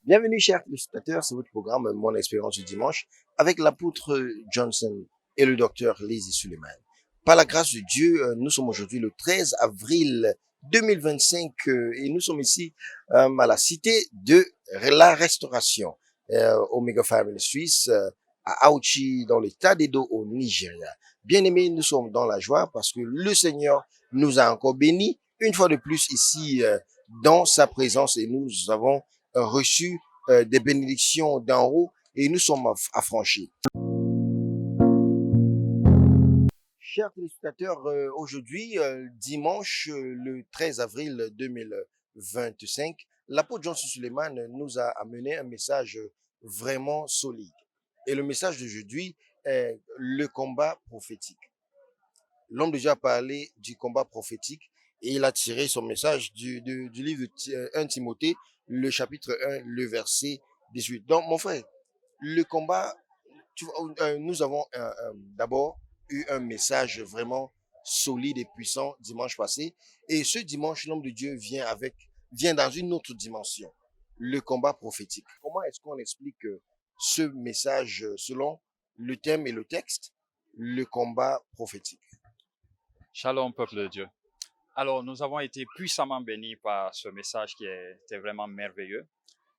Bienvenue, chers téléspectateurs, c'est votre programme Mon expérience du dimanche avec l'apôtre Johnson et le docteur Lizzie Suleiman. Par la grâce de Dieu, nous sommes aujourd'hui le 13 avril 2025 et nous sommes ici à la cité de la Restauration, Omega Family Suisse, à Auchi, dans l'état d'Edo au Nigeria. Bien aimés, nous sommes dans la joie parce que le Seigneur nous a encore bénis une fois de plus ici dans sa présence et nous avons reçu des bénédictions d'en haut et nous sommes affranchis. Chers téléspectateurs, aujourd'hui, dimanche, le 13 avril 2025, l'apôtre Johnson Suleiman nous a amené un message vraiment solide. Et le message d'aujourd'hui est le combat prophétique. L'homme de Dieu a parlé du combat prophétique et il a tiré son message du livre de 1 Timothée, le chapitre 1, le verset 18. Donc, mon frère, le combat, nous avons d'abord eu un message vraiment solide et puissant dimanche passé. Et ce dimanche, l'homme de Dieu vient dans une autre dimension, le combat prophétique. Comment est-ce qu'on explique ce message selon le thème et le texte, le combat prophétique? Shalom, peuple de Dieu. Alors, nous avons été puissamment bénis par ce message qui était vraiment merveilleux.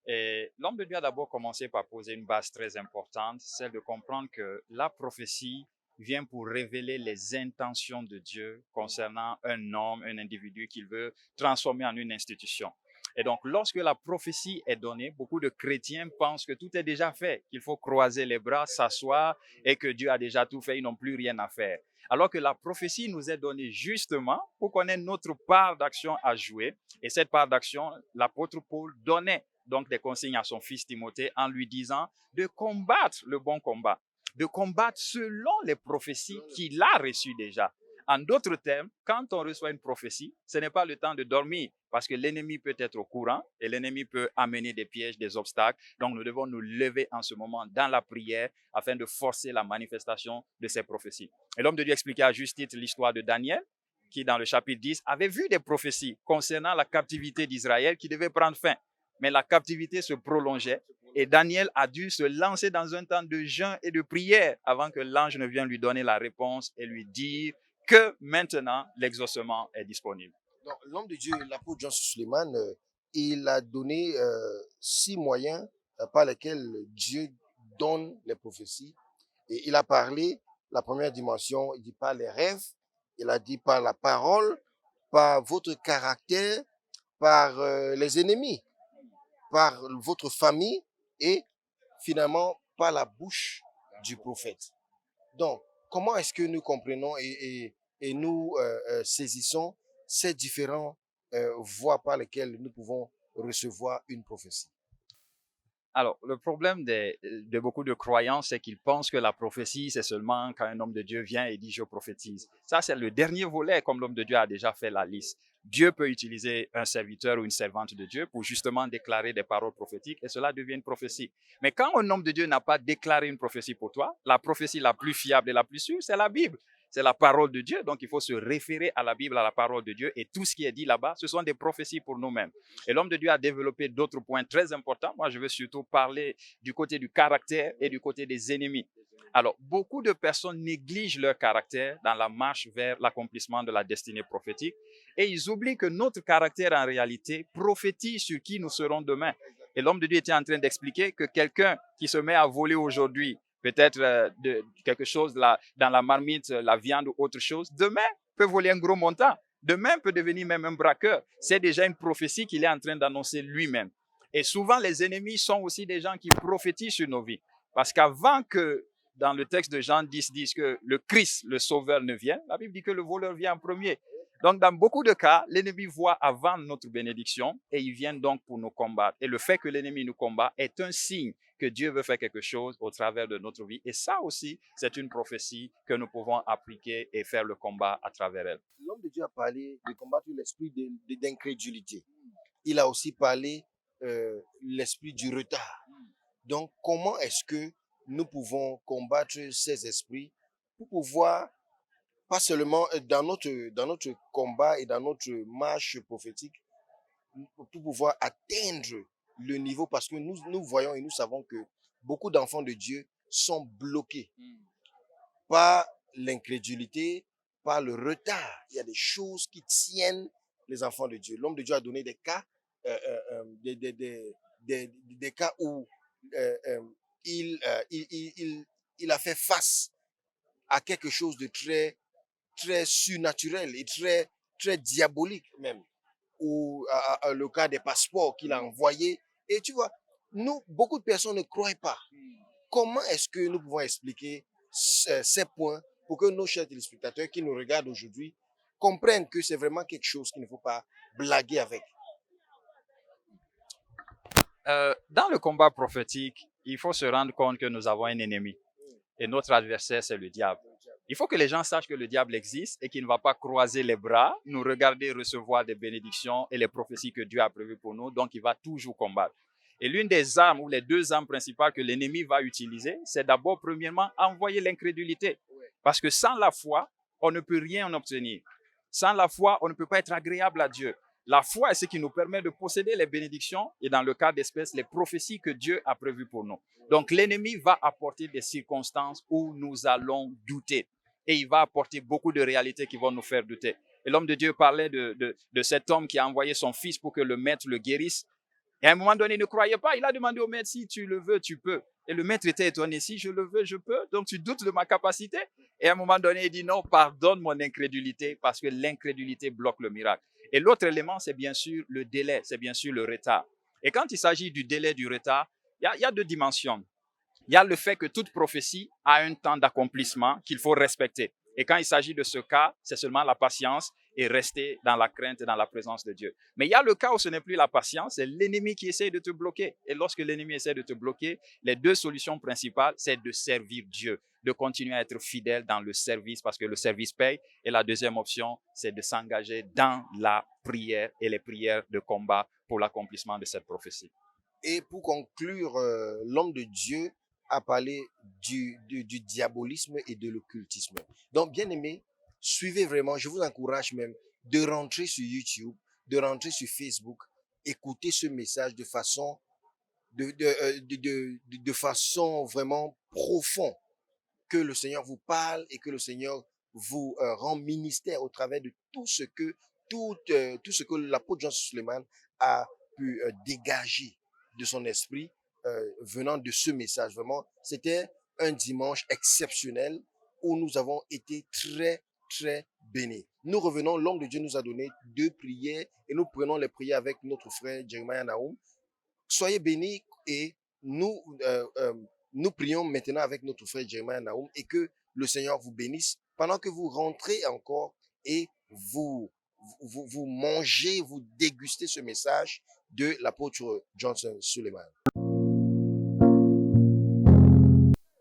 Et l'homme de Dieu a d'abord commencé par poser une base très importante, celle de comprendre que la prophétie vient pour révéler les intentions de Dieu concernant un homme, un individu qu'il veut transformer en une institution. Et donc, lorsque la prophétie est donnée, beaucoup de chrétiens pensent que tout est déjà fait, qu'il faut croiser les bras, s'asseoir et que Dieu a déjà tout fait, ils n'ont plus rien à faire. Alors que la prophétie nous est donnée justement pour qu'on ait notre part d'action à jouer. Et cette part d'action, l'apôtre Paul donnait donc des consignes à son fils Timothée en lui disant de combattre le bon combat, de combattre selon les prophéties qu'il a reçues déjà. En d'autres termes, quand on reçoit une prophétie, ce n'est pas le temps de dormir parce que l'ennemi peut être au courant et l'ennemi peut amener des pièges, des obstacles. Donc, nous devons nous lever en ce moment dans la prière afin de forcer la manifestation de ces prophéties. Et l'homme de Dieu expliquait à juste titre l'histoire de Daniel, qui dans le chapitre 10 avait vu des prophéties concernant la captivité d'Israël qui devait prendre fin. Mais la captivité se prolongeait et Daniel a dû se lancer dans un temps de jeûne et de prière avant que l'ange ne vienne lui donner la réponse et lui dire que maintenant l'exaucement est disponible. Donc, l'homme de Dieu, l'apôtre Jean Suleiman, il a donné 6 moyens par lesquels Dieu donne les prophéties. Et il a parlé, la première dimension, il dit par les rêves, il a dit par la parole, par votre caractère, par les ennemis, par votre famille et finalement par la bouche du prophète. Donc, comment est-ce que nous comprenons et nous saisissons ces différentes voies par lesquelles nous pouvons recevoir une prophétie? Alors, le problème de beaucoup de croyants, c'est qu'ils pensent que la prophétie, c'est seulement quand un homme de Dieu vient et dit je prophétise. Ça, c'est le dernier volet, comme l'homme de Dieu a déjà fait la liste. Dieu peut utiliser un serviteur ou une servante de Dieu pour justement déclarer des paroles prophétiques et cela devient une prophétie. Mais quand un homme de Dieu n'a pas déclaré une prophétie pour toi, la prophétie la plus fiable et la plus sûre, c'est la Bible. C'est la parole de Dieu, donc il faut se référer à la Bible, à la parole de Dieu, et tout ce qui est dit là-bas, ce sont des prophéties pour nous-mêmes. Et l'homme de Dieu a développé d'autres points très importants. Moi, je veux surtout parler du côté du caractère et du côté des ennemis. Alors, beaucoup de personnes négligent leur caractère dans la marche vers l'accomplissement de la destinée prophétique et ils oublient que notre caractère, en réalité, prophétise sur qui nous serons demain. Et l'homme de Dieu était en train d'expliquer que quelqu'un qui se met à voler aujourd'hui, peut-être quelque chose là, dans la marmite, la viande ou autre chose, demain peut voler un gros montant. Demain peut devenir même un braqueur. C'est déjà une prophétie qu'il est en train d'annoncer lui-même. Et souvent, les ennemis sont aussi des gens qui prophétisent sur nos vies. Parce qu'avant que, dans le texte de Jean 10, disent que le Christ, le Sauveur, ne vienne, la Bible dit que le voleur vient en premier. Donc, dans beaucoup de cas, l'ennemi voit avant notre bénédiction et il vient donc pour nous combattre. Et le fait que l'ennemi nous combat est un signe que Dieu veut faire quelque chose au travers de notre vie. Et ça aussi, c'est une prophétie que nous pouvons appliquer et faire le combat à travers elle. L'homme de Dieu a parlé de combattre l'esprit d'incrédulité. Il a aussi parlé l'esprit du retard. Donc, comment est-ce que nous pouvons combattre ces esprits pour pouvoir, pas seulement dans notre combat et dans notre marche prophétique, pour pouvoir atteindre le niveau parce que nous voyons et nous savons que beaucoup d'enfants de Dieu sont bloqués par l'incrédulité, par le retard. Il y a des choses qui tiennent les enfants de Dieu. L'homme de Dieu a donné des cas, des cas où il a fait face à quelque chose de très surnaturel et très diabolique même, ou le cas des passeports qu'il a envoyés. Et tu vois, beaucoup de personnes ne croient pas. Comment est-ce que nous pouvons expliquer ces points pour que nos chers téléspectateurs qui nous regardent aujourd'hui comprennent que c'est vraiment quelque chose qu'il ne faut pas blaguer avec? Dans le combat prophétique, il faut se rendre compte que nous avons un ennemi. Et notre adversaire, c'est le diable. Il faut que les gens sachent que le diable existe et qu'il ne va pas croiser les bras, nous regarder recevoir des bénédictions et les prophéties que Dieu a prévues pour nous. Donc, il va toujours combattre. Et l'une des armes ou les deux armes principales que l'ennemi va utiliser, c'est d'abord, premièrement, envoyer l'incrédulité. Parce que sans la foi, on ne peut rien obtenir. Sans la foi, on ne peut pas être agréable à Dieu. La foi est ce qui nous permet de posséder les bénédictions et dans le cas d'espèce, les prophéties que Dieu a prévues pour nous. Donc, l'ennemi va apporter des circonstances où nous allons douter. Et il va apporter beaucoup de réalités qui vont nous faire douter. Et l'homme de Dieu parlait de cet homme qui a envoyé son fils pour que le maître le guérisse. Et à un moment donné, il ne croyait pas. Il a demandé au maître, si tu le veux, tu peux. Et le maître était étonné, si je le veux, je peux. Donc, tu doutes de ma capacité. Et à un moment donné, il dit, non, pardonne mon incrédulité parce que l'incrédulité bloque le miracle. Et l'autre élément, c'est bien sûr le délai, c'est bien sûr le retard. Et quand il s'agit du délai, du retard, il y a deux dimensions. Il y a le fait que toute prophétie a un temps d'accomplissement qu'il faut respecter. Et quand il s'agit de ce cas, c'est seulement la patience et rester dans la crainte et dans la présence de Dieu. Mais il y a le cas où ce n'est plus la patience, c'est l'ennemi qui essaie de te bloquer. Et lorsque l'ennemi essaie de te bloquer, les deux solutions principales, c'est de servir Dieu, de continuer à être fidèle dans le service parce que le service paye. Et la deuxième option, c'est de s'engager dans la prière et les prières de combat pour l'accomplissement de cette prophétie. Et pour conclure, l'homme de Dieu a parlé du diabolisme et de l'occultisme. Donc, bien aimé, suivez vraiment, je vous encourage même de rentrer sur YouTube, de rentrer sur Facebook, écouter ce message de façon, de façon vraiment profonde, que le Seigneur vous parle et que le Seigneur vous rend ministère au travers de tout ce que l'apôtre John Suleiman a pu dégager de son esprit venant de ce message. Vraiment, c'était un dimanche exceptionnel où nous avons été très bénis. Nous revenons, l'homme de Dieu nous a donné 2 prières et nous prenons les prières avec notre frère Jeremiah Naoum. Soyez bénis et nous prions maintenant avec notre frère Jeremiah Naoum et que le Seigneur vous bénisse pendant que vous rentrez encore et vous mangez, vous dégustez ce message de l'apôtre Johnson Suleiman.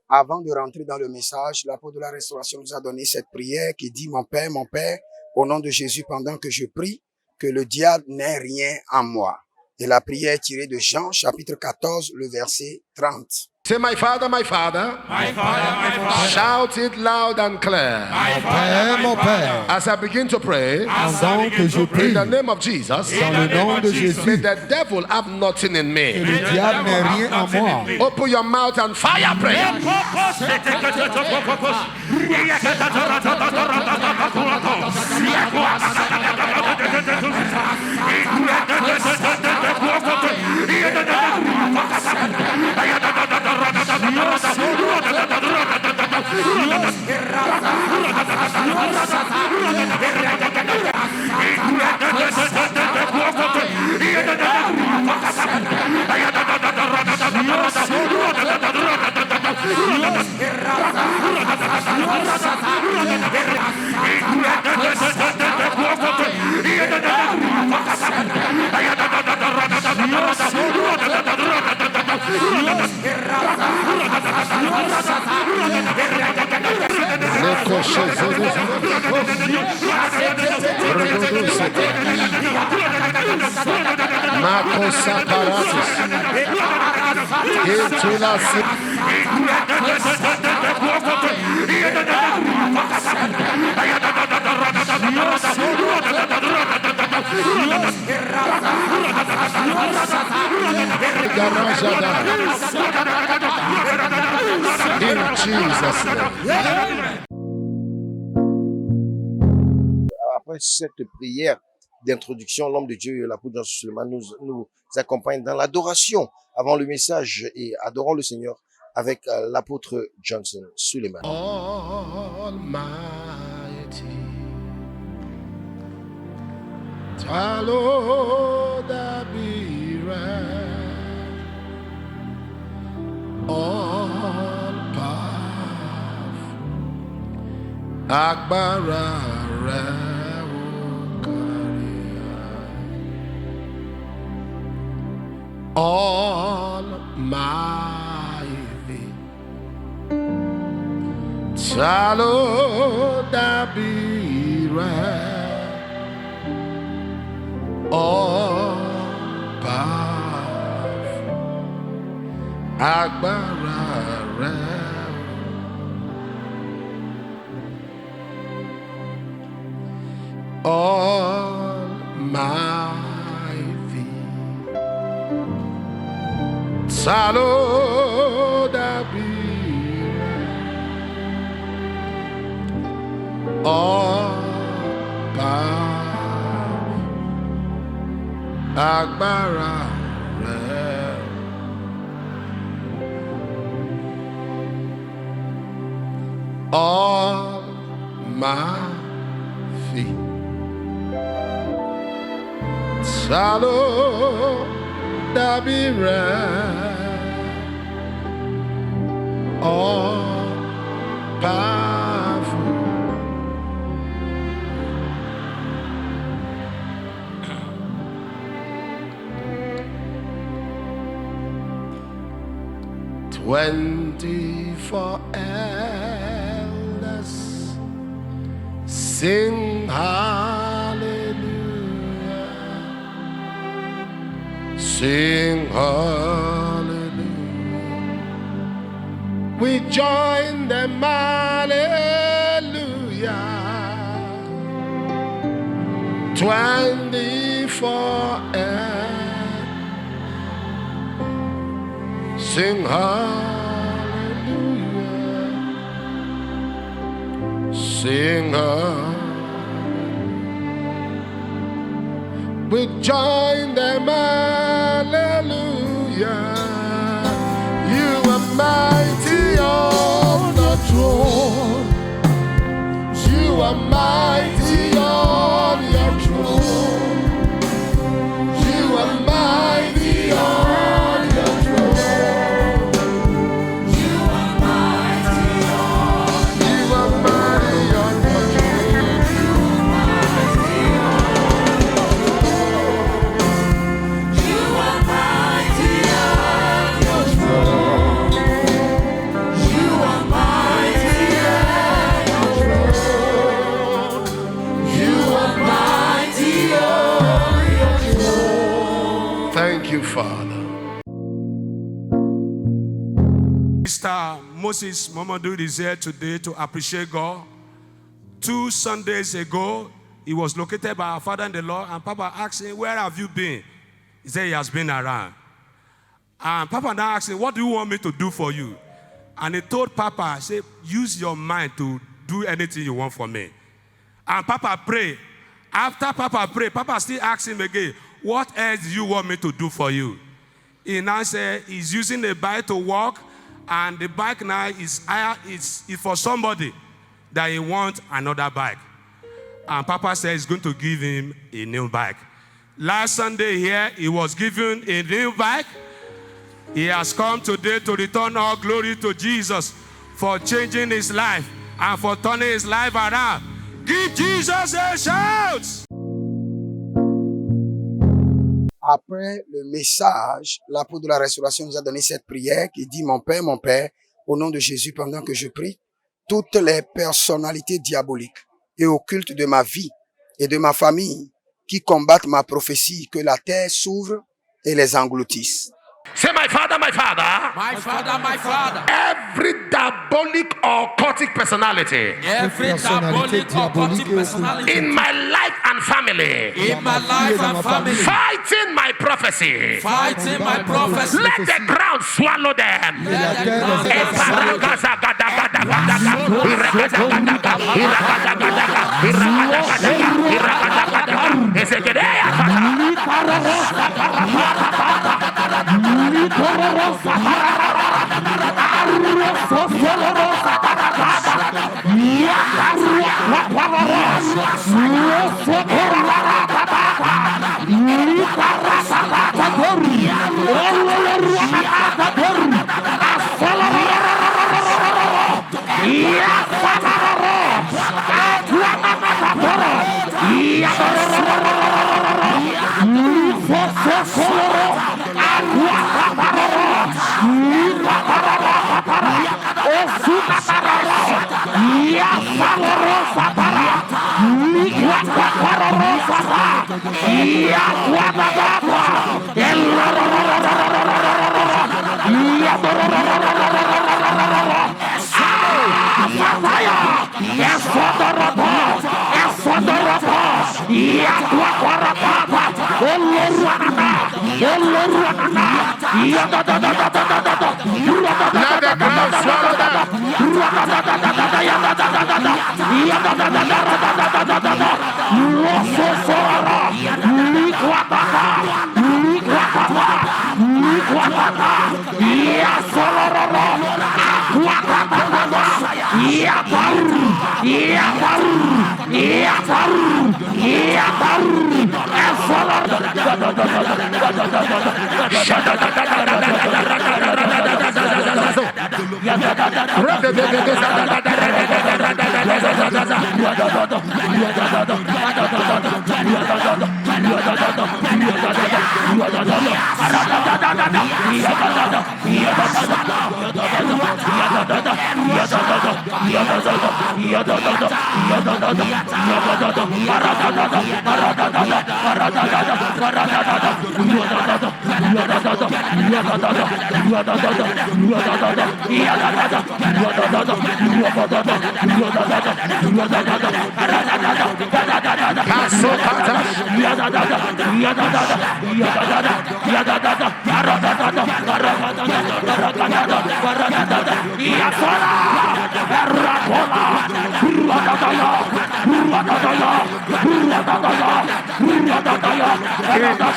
Avant de rentrer dans le message, l'apôtre de la restauration nous a donné cette prière qui dit « Mon Père, au nom de Jésus, pendant que je prie, que le diable n'ait rien en moi. » Et la prière est tirée de Jean, chapitre 14, le verset 30. Say, my Father, my Father. My Father, my Father. Shout it loud and clear. My Père, mon Père. As I begin to pray, Pendant que je prie, in the name of Jesus, dans le nom de Jésus, may the devil have nothing in que me. le diable n'ait rien en moi. Open your mouth and fire pray. In Jesus' name. Après cette prière d'introduction, l'homme de Dieu, l'apôtre John Suleiman, nous accompagne dans l'adoration avant le message et adorons le Seigneur avec l'apôtre Johnson Suleiman. Almighty, Talo Dabira, all powerful, Agbara Almighty, Talo Dabira, all powerful, Agbara, Almighty, Talo Dabira, all power, Agbára rẹ̀. Almighty, Talo Dabira, all powerful, "24 elders sing hallelujah, sing hallelujah. We join them, hallelujah. 24 sing hallelujah, sing hallelujah. We join them, hallelujah. You are mighty on the throne. You are mighty on your throne. You are mighty on your throne. You are mighty on your throne. You are mighty on your throne. You are mighty on your throne. You are mighty on your throne. Thank you, Father. Mr. Moses Momadou is here today to appreciate God. 2 Sundays ago, he was located by our father in the Lord, and Papa asked him, "Where have you been?" He said he has been around. And Papa now asked him, "What do you want me to do for you?" And he told Papa, "Say, use your mind to do anything you want for me." And Papa prayed. After Papa prayed, Papa still asked him again, "What else do you want me to do for you?" He now said he's using a bike to walk, and the bike now is for somebody that he wants another bike. And Papa said he's going to give him a new bike. Last Sunday here, he was given a new bike. He has come today to return all glory to Jesus for changing his life and for turning his life around. Give Jesus a shout! Après le message, l'apôtre de la restauration nous a donné cette prière qui dit: mon Père, au nom de Jésus, pendant que je prie, toutes les personnalités diaboliques et occultes de ma vie et de ma famille qui combattent ma prophétie, que la terre s'ouvre et les engloutisse. Say, my father, my father. My father, my father. Every diabolic or occultic personality Every diabolic or occultic personality in my life and family, in my life and family, fighting my prophecy, fighting my prophecy. let the ground swallow them. Let the ground swallow them. Let the ground swallow them.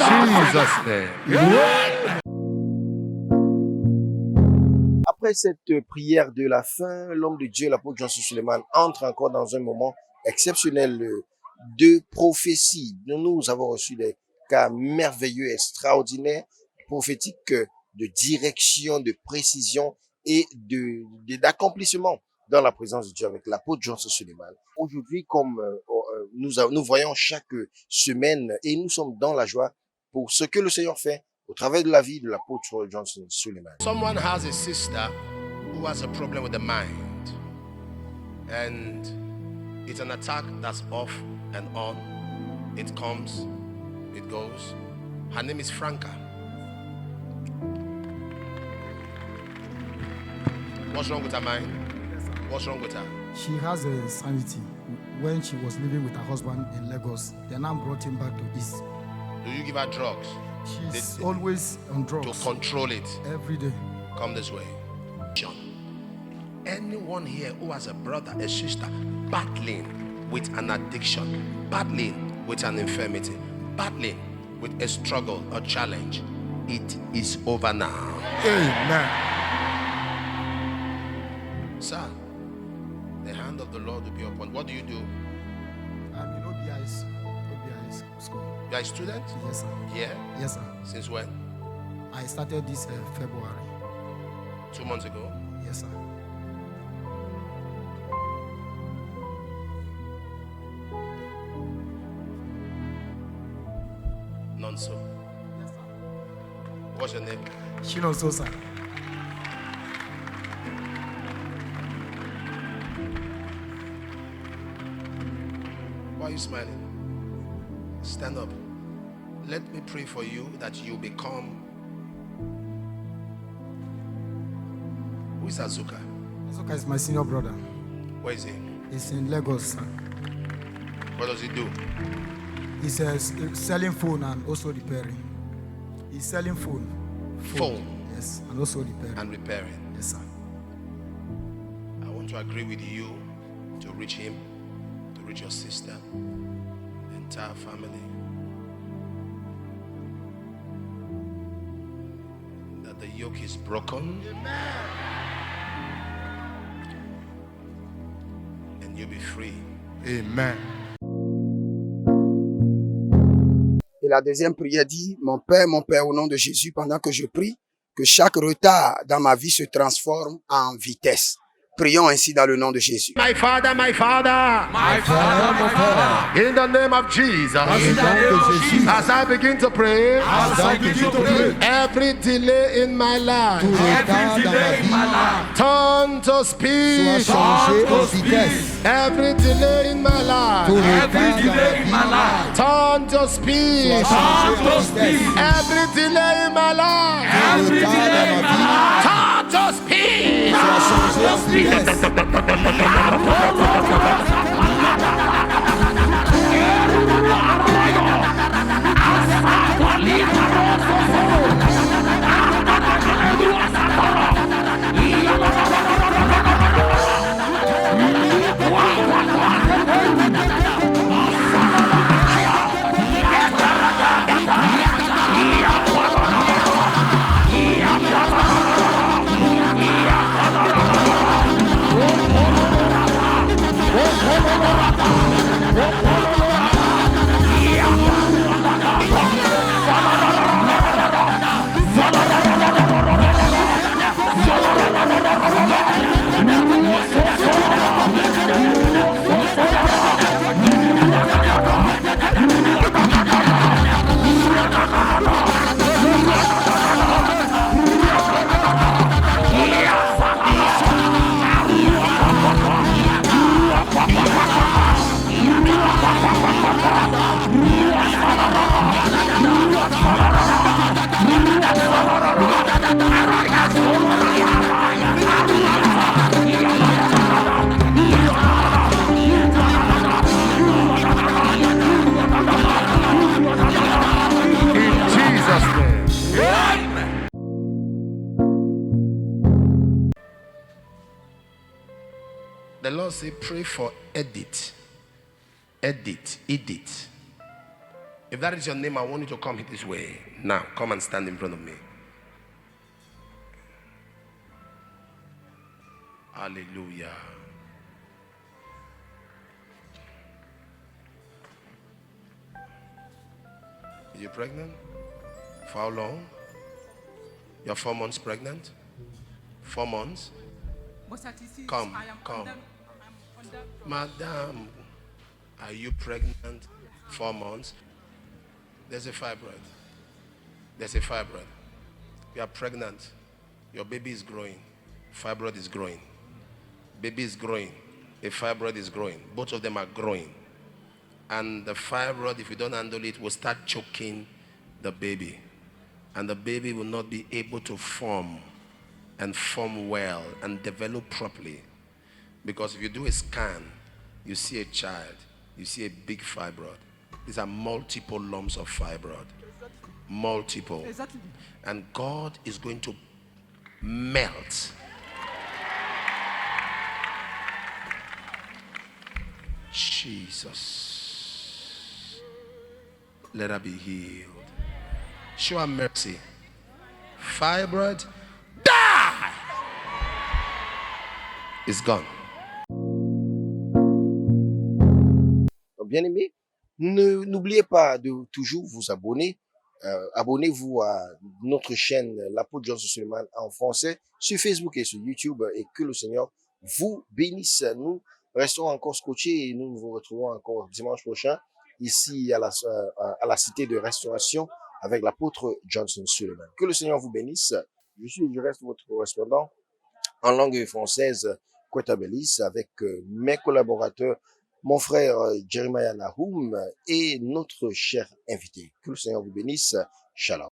In Jesus' name. Après cette prière de la fin, l'homme de Dieu, l'apôtre Johnson Suleiman, entre encore dans un moment exceptionnel de prophétie. Nous avons reçu des cas merveilleux, extraordinaires, prophétiques, de direction, de précision et d'accomplissement dans la présence de Dieu avec l'apôtre Johnson Suleiman. Aujourd'hui, comme nous voyons chaque semaine, et nous sommes dans la joie pour ce que le Seigneur fait au travers de la vie de l'apôtre Johnson Suleiman. Someone has a sister who has a problem with the mind, and it's an attack that's off and on. It comes, it goes. Her name is Franca. What's wrong with her mind? What's wrong with her? She has a sanity. When she was living with her husband in Lagos, they now brought him back to East. Do you give her drugs? She's always on drugs. To control it. Every day. Come this way. John. Anyone here who has a brother, a sister, battling with an addiction, battling with an infirmity, battling with a struggle or challenge, it is over now. Amen. Sir, the hand of the Lord will be upon. What do you do? I'm in OBI's school. You are a student? Yes, sir. Yeah? Yes, sir. Since when? I started this February. 2 months ago? Yes, sir. None so. Yes, sir. What's your name? Shino Sosa. Why are you smiling? Stand up. Let me pray for you that you become is Azuka? Azuka is my senior brother. Where is he? He's in Lagos. What does he do? He's selling phone and also repairing. He's selling phone. Phone. Yes, and also repairing. And repairing. Yes, sir. I want to agree with you to reach him, to reach your sister, the entire family. That the yoke is broken. And you'll be free. Amen. Et la deuxième prière dit, mon Père, au nom de Jésus, pendant que je prie, que chaque retard dans ma vie se transforme en vitesse. Prions ainsi dans le nom de Jésus. My Father, my Father. My Father, my Father. In the name of Jesus. In the name of Jesus. As I begin to pray, As I begin to pray, every delay in my life every delay in my life, turn to speed. Changer en vitesse. Every delay in my life every delay in my life, turn to speed. turn to speed. Every delay in my life Every delay in my life, turn to speed. Changer en vitesse. The Lord say, pray for Edith. Edith. If that is your name, I want you to come this way. Now, come and stand in front of me. Hallelujah. Are you pregnant? For how long? You're 4 months pregnant? 4 months? Come. Madam, are you pregnant? 4 months? There's a fibroid. You are pregnant. Your baby is growing. Fibroid is growing. Baby is growing. A fibroid is growing. Both of them are growing. And the fibroid, if you don't handle it, will start choking the baby. And the baby will not be able to form and form well and develop properly. Because if you do a scan, you see a child, you see a big fibroid. These are multiple lumps of fibroid. Multiple. Exactly. And God is going to melt Jesus. Let her be healed. Show her mercy. Fibroid, die! It's gone. Bien-aimés, n'oubliez pas de toujours vous abonner. Abonnez-vous à notre chaîne l'apôtre Johnson Suleiman en français sur Facebook et sur YouTube, et que le Seigneur vous bénisse. Nous restons encore scotchés et nous vous retrouvons encore dimanche prochain ici à la cité de restauration avec l'apôtre Johnson Suleiman. Que le Seigneur vous bénisse. Je reste votre correspondant en langue française, Kweta Bellis, avec mes collaborateurs, mon frère Jeremiah Nahum et notre cher invité. Que le Seigneur vous bénisse. Shalom.